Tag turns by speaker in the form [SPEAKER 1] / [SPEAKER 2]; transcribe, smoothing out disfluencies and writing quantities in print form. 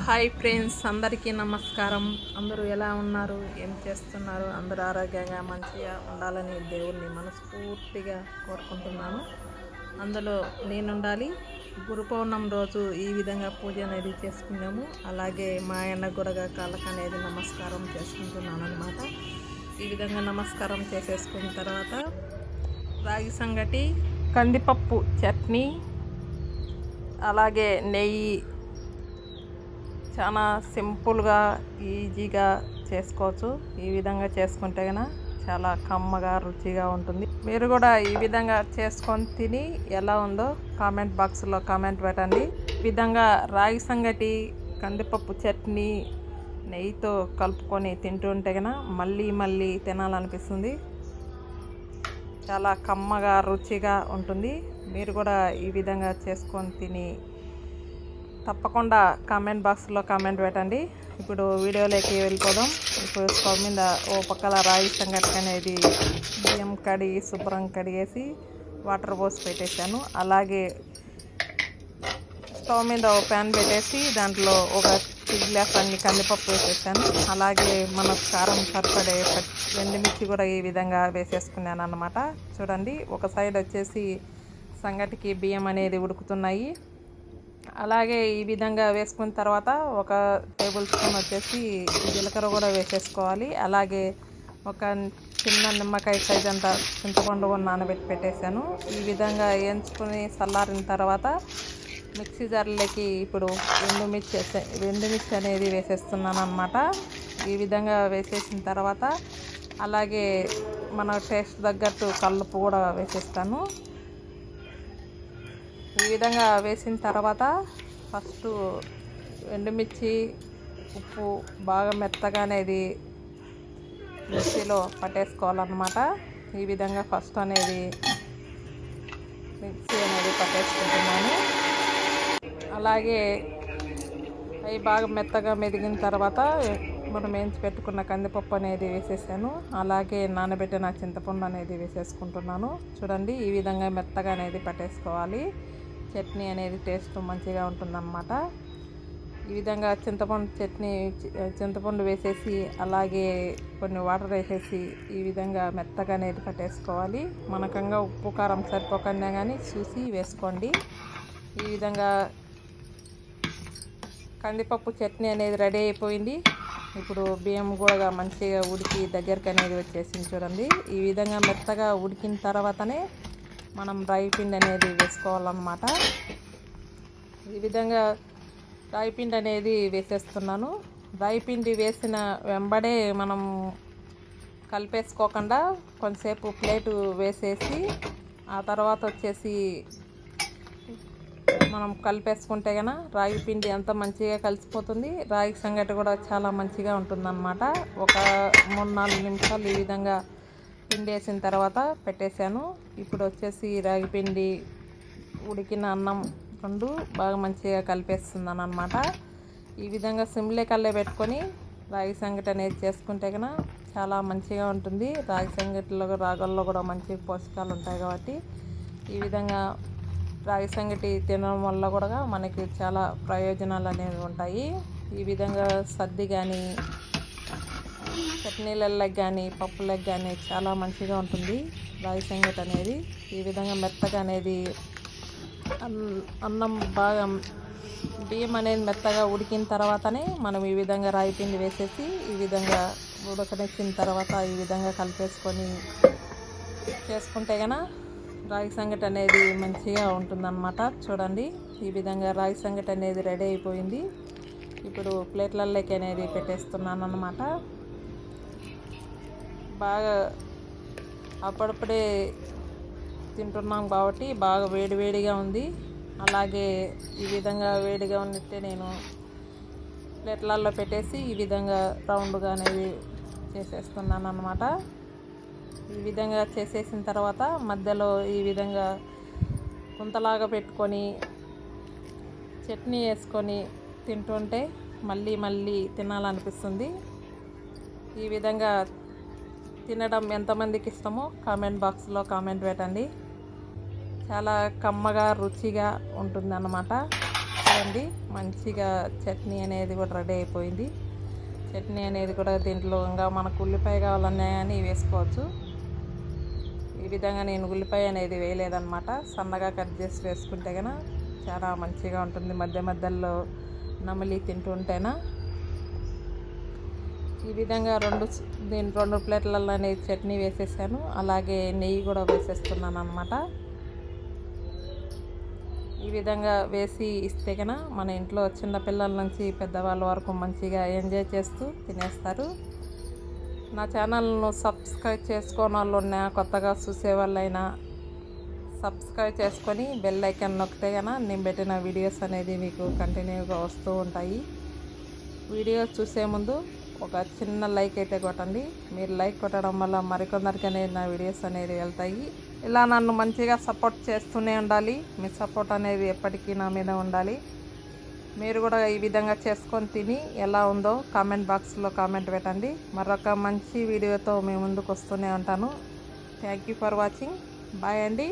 [SPEAKER 1] Hi friends, అందరికీ నమస్కారం. అందరూ ఎలా ఉన్నారు, ఏం చేస్తున్నారు? అందరూ ఆరోగ్యంగా మంచిగా ఉండాలని దేవుణ్ణి మనస్ఫూర్తిగా కోరుకుంటున్నాను. అందులో నేనుండాలి. గురు పౌర్ణమి రోజు ఈ విధంగా పూజ అనేది చేసుకున్నాము. అలాగే మా అన్న కూడా కాళ్ళకు అనేది నమస్కారం చేసుకుంటున్నాను అనమాట. ఈ విధంగా నమస్కారం చేసేసుకున్న తర్వాత రాగి సంగటి, కందిపప్పు చట్నీ, అలాగే నెయ్యి చాలా సింపుల్గా ఈజీగా చేసుకోవచ్చు. ఈ విధంగా చేసుకుంటే కనుక చాలా కమ్మగా రుచిగా ఉంటుంది. మీరు కూడా ఈ విధంగా చేసుకొని తిని ఎలా ఉందో కామెంట్ బాక్స్లో కామెంట్ పెట్టండి. ఈ విధంగా రాగి సంగటి, కందిపప్పు చట్నీ నెయ్యితో కలుపుకొని తింటుంటే కనుక మళ్ళీ మళ్ళీ తినాలనిపిస్తుంది. చాలా కమ్మగా రుచిగా ఉంటుంది. మీరు కూడా ఈ విధంగా చేసుకొని తిని తప్పకుండా కామెంట్ బాక్స్లో కామెంట్ పెట్టండి. ఇప్పుడు వీడియోలోకి వెళ్ళిపోదాం. ఇప్పుడు స్టవ్ మీద ఓ పక్కల రాగి సంగటి అనేది బియ్యం కడిగి శుభ్రం కడిగేసి వాటర్ పోసి పెట్టేశాను. అలాగే స్టవ్ మీద ఓ ప్యాన్ పెట్టేసి దాంట్లో ఒక 2 గ్లాస్ అన్ని కందిపప్పు వేసేసాను. అలాగే మన కారం సరిపడే ఎండుమిర్చి కూడా ఈ విధంగా వేసేసుకున్నాను అన్నమాట. చూడండి, ఒక సైడ్ వచ్చేసి సంగటికి బియ్యం అనేది ఉడుకుతున్నాయి. అలాగే ఈ విధంగా వేసుకున్న తర్వాత ఒక టేబుల్ స్పూన్ వచ్చేసి జీలకర్ర కూడా వేసేసుకోవాలి. అలాగే ఒక చిన్న నిమ్మకాయ సైజ్ అంతా చింతపండు నానబెట్టి పెట్టేశాను. ఈ విధంగా వేయించుకుని చల్లారిన తర్వాత మిక్సీ జార్లోకి ఇప్పుడు ఎండుమిర్చి అనేది వేసేస్తున్నాను అన్నమాట. ఈ విధంగా వేసేసిన తర్వాత అలాగే మన టేస్ట్ తగ్గట్టు కల్లుప్పు కూడా వేసేస్తాను. ఈ విధంగా వేసిన తర్వాత ఫస్ట్ ఎండుమిర్చి, ఉప్పు బాగా మెత్తగా అనేది మిక్సీలో పట్టేసుకోవాలన్నమాట. ఈ విధంగా ఫస్ట్ అనేది మిక్సీ అనేది పట్టేసుకుంటున్నాను. అలాగే అవి బాగా మెత్తగా మెదిగిన తర్వాత మనం వేయించి పెట్టుకున్న కందిపప్పు అనేది వేసేసాను. అలాగే నానబెట్టిన చింతపండు అనేది వేసేసుకుంటున్నాను. చూడండి, ఈ విధంగా మెత్తగా అనేది పట్టేసుకోవాలి. చట్నీ అనేది టేస్ట్ మంచిగా ఉంటుందన్నమాట. ఈ విధంగా చింతపండు వేసేసి అలాగే కొన్ని వాటర్ వేసేసి ఈ విధంగా మెత్తగా అనేది పట్టేసుకోవాలి. మనకంగా ఉప్పు కారం సరిపోకుండా కానీ చూసి వేసుకోండి. ఈ విధంగా కందిపప్పు చట్నీ అనేది రెడీ అయిపోయింది. ఇప్పుడు బియ్యం కూడా మంచిగా ఉడికి దగ్గరికి అనేది వచ్చేసింది. చూడండి, ఈ విధంగా మెత్తగా ఉడికిన తర్వాతనే మనం రాగి పిండి అనేది వేసుకోవాలన్నమాట. ఈ విధంగా రాగి పిండి అనేది వేసేస్తున్నాను. రాగి పిండి వేసిన వెంబడే మనం కలిపేసుకోకుండా కొంతసేపు ప్లేటు వేసేసి ఆ తర్వాత వచ్చేసి మనం కలిపేసుకుంటే కనుక రాగి పిండి ఎంత మంచిగా కలిసిపోతుంది. రాగి సంగటి కూడా చాలా మంచిగా ఉంటుందన్నమాట. ఒక 3-4 నిమిషాలు ఈ విధంగా పిండి వేసిన తర్వాత పెట్టేశాను. ఇప్పుడు వచ్చేసి రాగి పిండి ఉడికిన అన్నం రెండు బాగా మంచిగా కలిపేస్తున్నాను అన్నమాట. ఈ విధంగా సిమ్లే కల్లే పెట్టుకొని రాగి సంగటి అనేది చేసుకుంటే కనుక చాలా మంచిగా ఉంటుంది. రాగి సంగటిలో రాగుల్లో కూడా మంచి పోషకాలు ఉంటాయి కాబట్టి ఈ విధంగా రాగి సంగటి తినడం వల్ల కూడా మనకి చాలా ప్రయోజనాలు అనేవి ఉంటాయి. ఈ విధంగా సర్ది కానీ చట్నీలకి కానీ పప్పులకు కానీ చాలా మంచిగా ఉంటుంది రాగి సంగటి అనేది. ఈ విధంగా మెత్తగా అనేది అన్నం బాగా బియ్యం అనేది మెత్తగా ఉడికిన తర్వాతనే మనం ఈ విధంగా రాగి పిండి వేసేసి ఈ విధంగా ఉడకనిచ్చిన తర్వాత ఈ విధంగా కలిపేసుకొని చేసుకుంటే కనుక రాగి సంగటి అనేది మంచిగా ఉంటుందన్నమాట. చూడండి, ఈ విధంగా రాగి సంగటి అనేది రెడీ అయిపోయింది. ఇప్పుడు ప్లేట్లలోకి అనేది పెట్టేస్తున్నాను అన్నమాట. బాగా అప్పుడప్పుడే తింటున్నాం కాబట్టి బాగా వేడివేడిగా ఉంది. అలాగే ఈ విధంగా వేడిగా ఉన్నట్టే నేను ప్లేట్లలో పెట్టేసి ఈ విధంగా రౌండ్గా అనేది చేసేస్తున్నాను అన్నమాట. ఈ విధంగా చేసేసిన తర్వాత మధ్యలో ఈ విధంగా గుంతలాగా పెట్టుకొని చట్నీ వేసుకొని తింటుంటే మళ్ళీ మళ్ళీ తినాలనిపిస్తుంది. ఈ విధంగా తినడం ఎంతమందికి ఇష్టమో కామెంట్ బాక్స్లో కామెంట్ పెట్టండి. చాలా కమ్మగా రుచిగా ఉంటుంది అన్నమాట. చూడండి మంచిగా చట్నీ అనేది కూడా రెడీ అయిపోయింది. చట్నీ అనేది కూడా దీంట్లో ఇంకా మనకు ఉల్లిపాయ కావాలన్నా కానీ వేసుకోవచ్చు. ఈ విధంగా నేను ఉల్లిపాయ అనేది వేయలేదన్నమాట. సన్నగా కట్ చేసి వేసుకుంటే కనుక చాలా మంచిగా ఉంటుంది. మధ్య మధ్యలో నమిలి తింటుంటేనా ఈ విధంగా రెండు ప్లేట్లలో అనేది చట్నీ వేసేసాను. అలాగే నెయ్యి కూడా వేసేస్తున్నాను అన్నమాట. ఈ విధంగా వేసి ఇస్తే కనుక మన ఇంట్లో చిన్నపిల్లల నుంచి పెద్దవాళ్ళ వరకు మంచిగా ఎంజాయ్ చేస్తూ తినేస్తారు. నా ఛానల్ను సబ్స్క్రైబ్ చేసుకోని వాళ్ళు ఉన్నా, కొత్తగా చూసే వాళ్ళైనా సబ్స్క్రైబ్ చేసుకొని బెల్ ఐకాన్ నొక్కితే కనుక నేను పెట్టిన వీడియోస్ అనేది మీకు కంటిన్యూగా వస్తూ ఉంటాయి. వీడియో చూసే ముందు ఒక చిన్న లైక్ అయితే కొట్టండి. మీరు లైక్ కొట్టడం వల్ల మరికొందరికి అనేది నా వీడియోస్ అనేది వెళ్తాయి. ఇలా నన్ను మంచిగా సపోర్ట్ చేస్తూనే ఉండాలి. మీ సపోర్ట్ అనేది ఎప్పటికీ నా మీద ఉండాలి. మీరు కూడా ఈ విధంగా చేసుకొని తిని ఎలా ఉందో కామెంట్ బాక్స్లో కామెంట్ పెట్టండి. మరొక మంచి వీడియోతో మీ ముందుకు వస్తూనే ఉంటాను. Thank you for watching. Bye అండి.